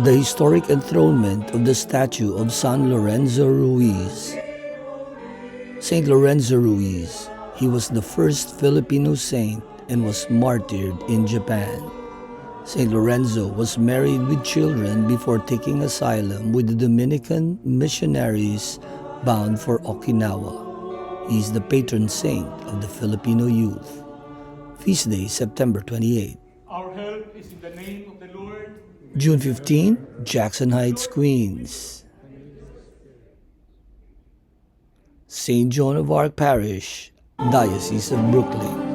The historic enthronement of the statue of San Lorenzo Ruiz. Saint Lorenzo Ruiz, he was the first Filipino saint and was martyred in Japan. Saint Lorenzo was married with children before taking asylum with the Dominican missionaries bound for Okinawa. He is the patron saint of the Filipino youth. Feast day, September 28. Our help is in the name of the Lord. June 15, Jackson Heights, Queens. St. Joan of Arc Parish, Diocese of Brooklyn.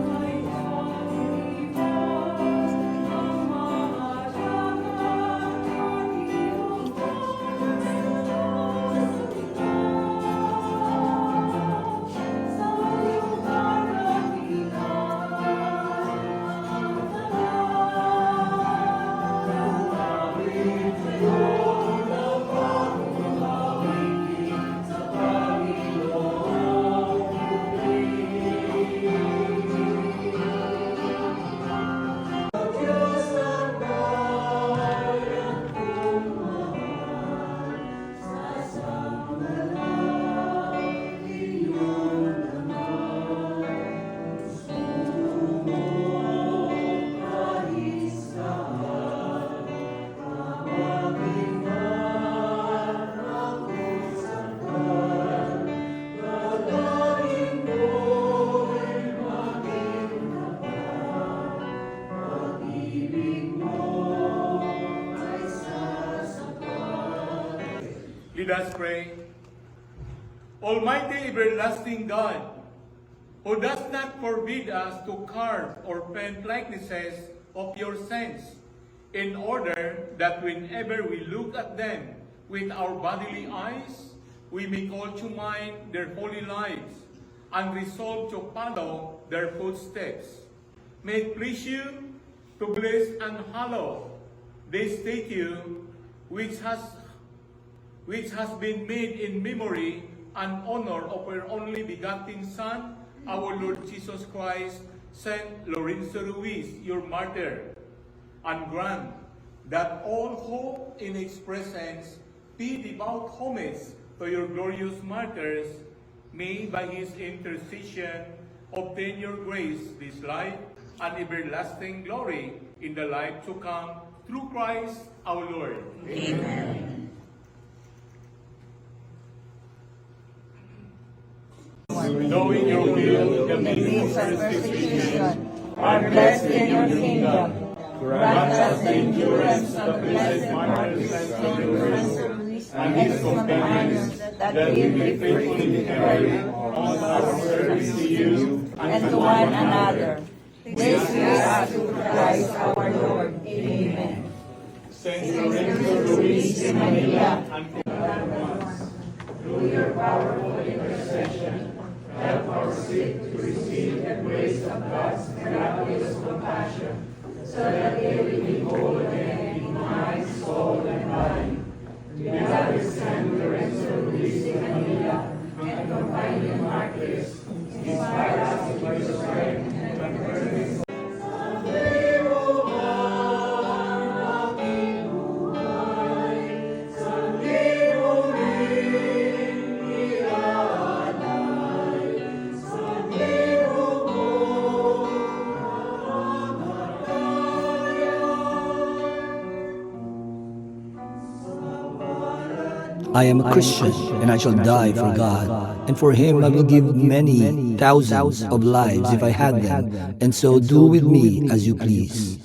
Let us pray. Almighty everlasting God, who does not forbid us to carve or paint likenesses of your saints, in order that whenever we look at them with our bodily eyes, we may call to mind their holy lives and resolve to follow their footsteps. May it please you to bless and hallow this statue which has been made in memory and honor of our only begotten Son, our Lord Jesus Christ, Saint Lorenzo Ruiz, your martyr, and grant that all who in its presence pay devout homage to your glorious martyrs may by his intercession obtain your grace this life and everlasting glory in the life to come through Christ our Lord. Amen. Knowing your will, the means of persecution are blessed in your kingdom. Grant us the endurance of blessed martyrs and endurance, and his companions, that we may faithfully carry on our service to you and to one another. This we ask through Christ our Lord. Amen. Saint Lorenzo Ruiz de Manila, and through your powerful intercession, help our sick to receive the grace of God's miraculous compassion, so that they will be whole again in mind, soul, and body. Beloved San Lorenzo Ruiz de Manila, and companion martyrs, inspire us with your strength and encouragement. I am a Christian, and I shall die for God, and for him I will give many thousands of lives if I had them, and so do with me as you please.